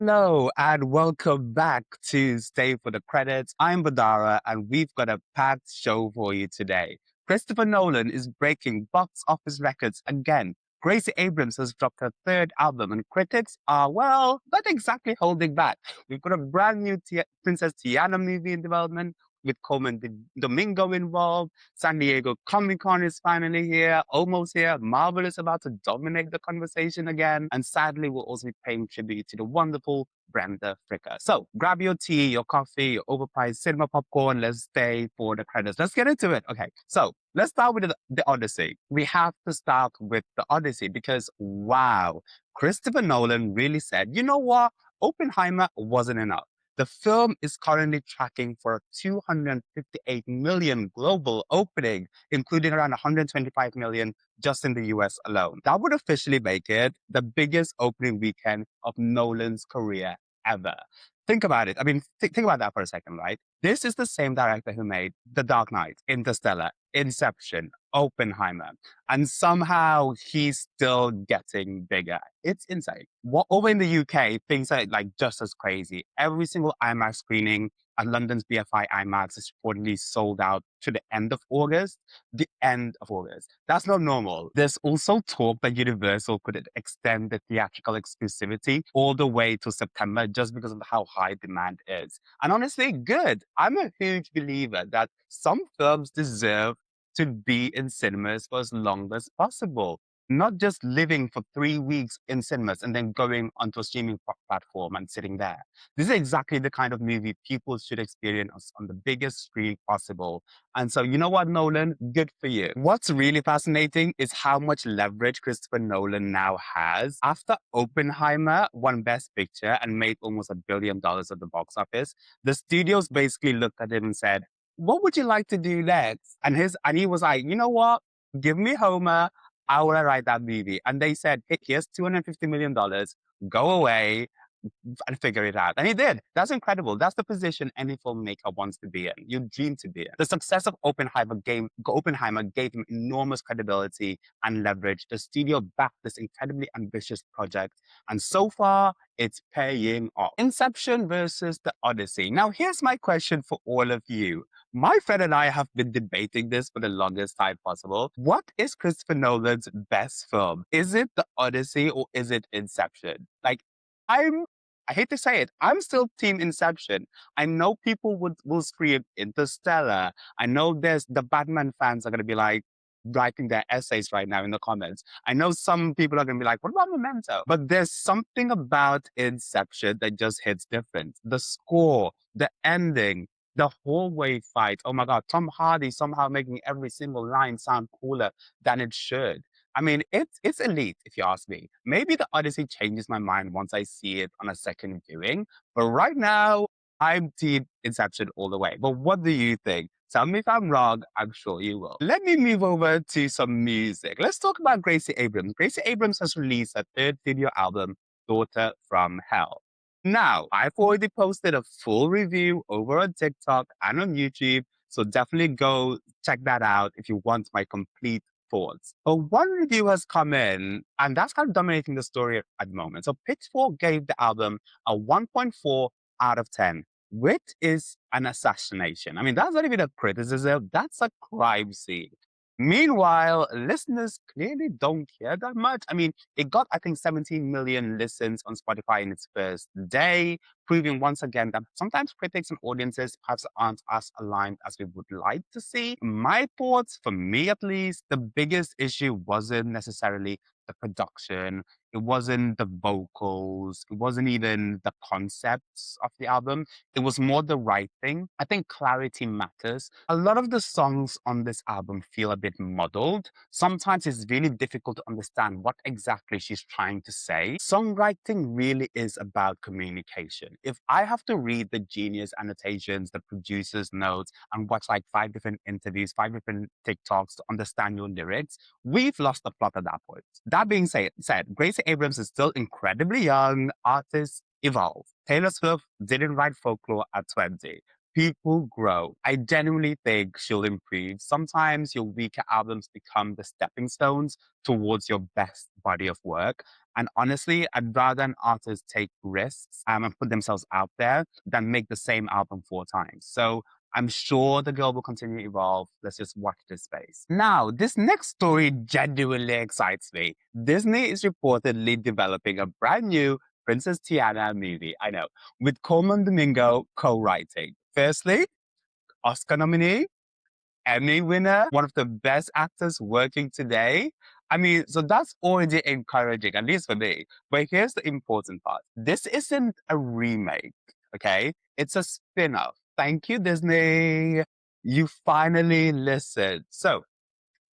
Hello and welcome back to Stay for the Credits. I'm Badara and we've got a packed show for you today. Christopher Nolan is breaking box office records again. Gracie Abrams has dropped her third album and critics are, well, not exactly holding back. We've got a brand new Princess Tiana movie in development with Colman Domingo involved. San Diego Comic-Con is finally here, almost here. Marvel is about to dominate the conversation again. And sadly, we'll also be paying tribute to the wonderful Brenda Fricker. So grab your tea, your coffee, your overpriced cinema popcorn. Let's stay for the credits. Let's get into it. Okay, so let's start with the Odyssey. We have to start with the Odyssey because, wow, Christopher Nolan really said, you know what? Oppenheimer wasn't enough. The film is currently tracking for a 258 million global opening, including around 125 million just in the US alone. That would officially make it the biggest opening weekend of Nolan's career ever. Think about it. I mean, think about that for a second, right? This is the same director who made The Dark Knight, Interstellar, Inception, Oppenheimer, and somehow he's still getting bigger. It's insane. Over in the UK, things are like just as crazy. Every single IMAX screening at London's BFI IMAX is reportedly sold out to the end of August. The end of August. That's not normal. There's also talk that Universal could extend the theatrical exclusivity all the way to September just because of how high demand is. And honestly, good. I'm a huge believer that some films deserve to be in cinemas for as long as possible, not just living for 3 weeks in cinemas and then going onto a streaming platform and sitting there. This is exactly the kind of movie people should experience on the biggest screen possible. And so, you know what, Nolan? Good for you. What's really fascinating is how much leverage Christopher Nolan now has. After Oppenheimer won Best Picture and made almost $1 billion at the box office, the studios basically looked at him and said, what would you like to do next? And he was like, you know what? Give me Homer. I want to write that movie. And they said, hey, here's $250 million. Go away and figure it out. And he did. That's incredible. That's the position any filmmaker wants to be in. You dream to be in. The success of Oppenheimer gave him enormous credibility and leverage. The studio backed this incredibly ambitious project. And so far, it's paying off. Inception versus the Odyssey. Now, here's my question for all of you. My friend and I have been debating this for the longest time possible. What is Christopher Nolan's best film? Is it the Odyssey or is it Inception? Like, I hate to say it, I'm still team Inception. I know people will scream Interstellar. I know there's the Batman fans are going to be like writing their essays right now in the comments. I know some people are going to be like, what about Memento? But there's something about Inception that just hits different. The score, the ending, the hallway fight. Oh my God, Tom Hardy somehow making every single line sound cooler than it should. I mean, it's elite, if you ask me. Maybe the Odyssey changes my mind once I see it on a second viewing. But right now, I'm team Inception all the way. But what do you think? Tell me if I'm wrong. I'm sure you will. Let me move over to some music. Let's talk about Gracie Abrams. Gracie Abrams has released her third studio album, Daughter from Hell. Now, I've already posted a full review over on TikTok and on YouTube. So definitely go check that out if you want my complete thoughts. But one review has come in, and that's kind of dominating the story at the moment. So Pitchfork gave the album a 1.4 out of 10, which is an assassination. I mean, that's not even a criticism, that's a crime scene. Meanwhile, listeners clearly don't care that much. I mean, it got, I think, 17 million listens on Spotify in its first day, proving once again that sometimes critics and audiences perhaps aren't as aligned as we would like to see. My thoughts, for me at least, the biggest issue wasn't necessarily the production. It wasn't the vocals. It wasn't even the concepts of the album. It was more the writing. I think clarity matters. A lot of the songs on this album feel a bit muddled. Sometimes it's really difficult to understand what exactly she's trying to say. Songwriting really is about communication. If I have to read the genius annotations, the producer's notes, and watch like 5 different interviews, 5 different TikToks to understand your lyrics, we've lost the plot at that point. That being said, Gracie Abrams is still incredibly young. Artists evolve. Taylor Swift didn't write folklore at 20. People grow. I genuinely think she'll improve. Sometimes your weaker albums become the stepping stones towards your best body of work. And honestly, I'd rather an artist take risks and put themselves out there than make the same album 4 times. So I'm sure the girl will continue to evolve. Let's just watch this space. Now, this next story genuinely excites me. Disney is reportedly developing a brand new Princess Tiana movie, I know, with Colman Domingo co-writing. Firstly, Oscar nominee, Emmy winner, one of the best actors working today. I mean, so that's already encouraging, at least for me. But here's the important part. This isn't a remake, okay? It's a spin-off. Thank you, Disney. You finally listened. So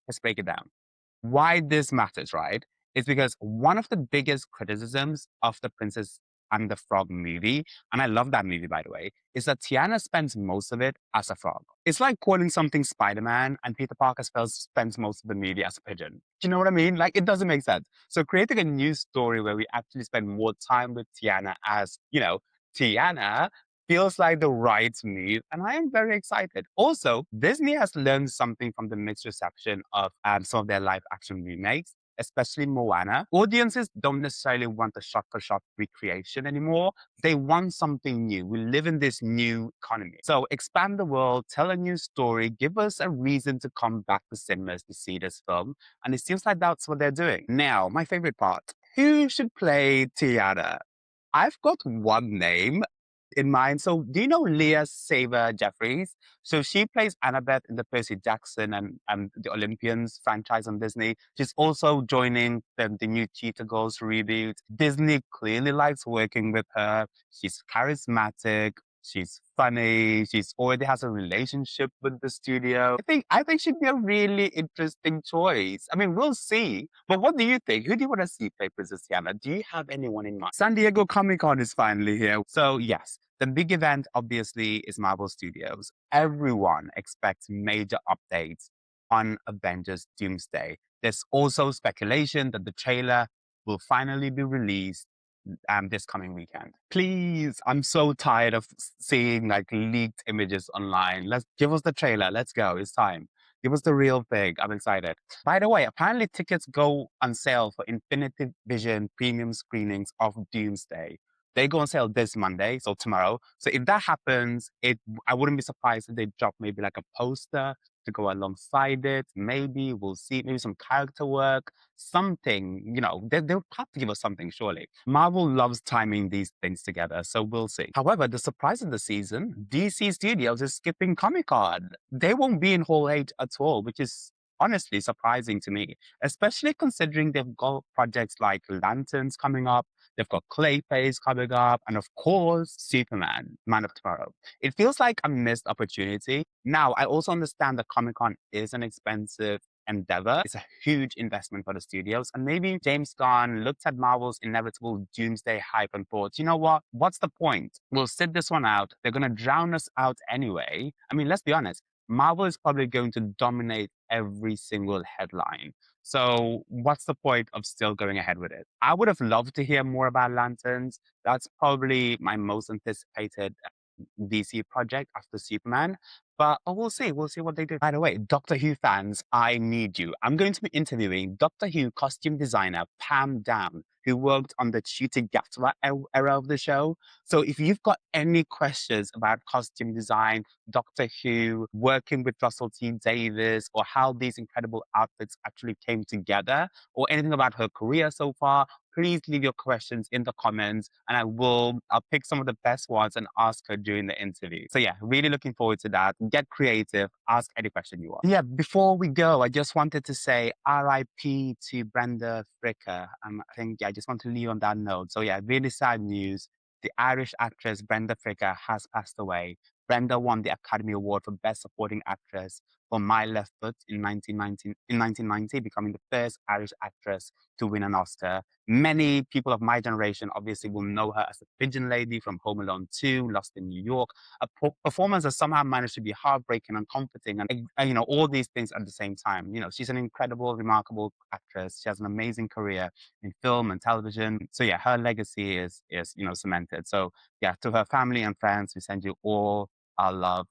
let's break it down. Why this matters, right? Is because one of the biggest criticisms of the Princess and the Frog movie, and I love that movie by the way, is that Tiana spends most of it as a frog. It's like calling something Spider-Man and Peter Parker spends most of the movie as a pigeon. Do you know what I mean? Like it doesn't make sense. So creating a new story where we actually spend more time with Tiana as, Tiana feels like the right move, and I am very excited. Also, Disney has learned something from the mixed reception of some of their live action remakes, especially Moana. Audiences don't necessarily want a shot for shot recreation anymore. They want something new. We live in this new economy. So expand the world, tell a new story, give us a reason to come back to cinemas to see this film. And it seems like that's what they're doing. Now, my favorite part. Who should play Tiana? I've got one name in mind. So, do you know Leah Saver Jeffries? So, she plays Annabeth in the Percy Jackson and the Olympians franchise on Disney. She's also joining the new Cheetah Girls reboot. Disney clearly likes working with her. She's charismatic. She's funny. She's already has a relationship with the studio. I think she'd be a really interesting choice. I mean, we'll see. But what do you think? Who do you want to see play Princess Tiana? Do you have anyone in mind? San Diego Comic-Con is finally here. So yes, the big event obviously is Marvel Studios. Everyone expects major updates on Avengers Doomsday. There's also speculation that the trailer will finally be released this coming weekend. Please, I'm so tired of seeing like leaked images online. Let's give us the trailer. Let's go. It's time. Give us the real thing. I'm excited. By the way, apparently tickets go on sale for Infinity Vision premium screenings of Doomsday. They go on sale this Monday, so tomorrow. So if that happens, I wouldn't be surprised if they drop maybe like a poster to go alongside it. Maybe we'll see maybe some character work, something, they'll have to give us something, surely. Marvel loves timing these things together, so we'll see. However, the surprise of the season, DC Studios is skipping Comic-Con. They won't be in Hall H at all, which is honestly surprising to me, especially considering they've got projects like Lanterns coming up, they've got Clayface coming up, and of course, Superman, Man of Tomorrow. It feels like a missed opportunity. Now, I also understand that Comic-Con is an expensive endeavor. It's a huge investment for the studios. And maybe James Gunn looked at Marvel's inevitable Doomsday hype and thought, you know what? What's the point? We'll sit this one out. They're going to drown us out anyway. I mean, let's be honest. Marvel is probably going to dominate every single headline. So what's the point of still going ahead with it? I would have loved to hear more about Lanterns. That's probably my most anticipated DC project after Superman. But we'll see. We'll see what they do. By the way, Doctor Who fans, I need you. I'm going to be interviewing Doctor Who costume designer Pam Downe, who worked on the Shooting Gatwa era of the show. So if you've got any questions about costume design, Doctor Who, working with Russell T Davies, or how these incredible outfits actually came together, or anything about her career so far, please leave your questions in the comments and I'll pick some of the best ones and ask her during the interview. So yeah, really looking forward to that. Get creative, ask any question you want. Yeah, before we go, I just wanted to say RIP to Brenda Fricker. I just want to leave on that note. So yeah, really sad news. The Irish actress Brenda Fricker has passed away. Brenda won the Academy Award for Best Supporting Actress for My Left Foot in 1990, becoming the first Irish actress to win an Oscar. Many people of my generation obviously will know her as the Pigeon Lady from Home Alone 2, Lost in New York, a performance that somehow managed to be heartbreaking and comforting and all these things at the same time. She's an incredible, remarkable actress. She has an amazing career in film and television. So yeah, her legacy is cemented. So yeah, to her family and friends, we send you all our love,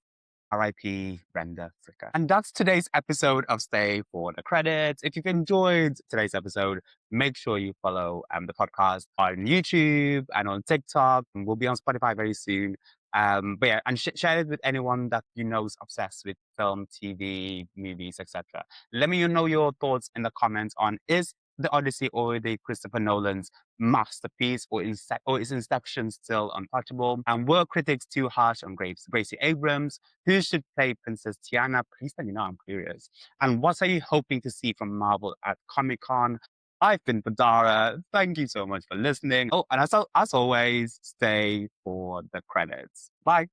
RIP Brenda Fricker. And that's today's episode of Stay for the Credits. If you've enjoyed today's episode, make sure you follow the podcast on YouTube and on TikTok. And we'll be on Spotify very soon. But yeah, and share it with anyone that you know is obsessed with film, TV, movies, etc. Let me know your thoughts in the comments on is the Odyssey or the Christopher Nolan's masterpiece, or is Inception still untouchable? And were critics too harsh on Gracie Abrams? Who should play Princess Tiana? Please let me know, I'm curious. And what are you hoping to see from Marvel at Comic-Con? I've been Badara. Thank you so much for listening. Oh, and as always, stay for the credits. Bye.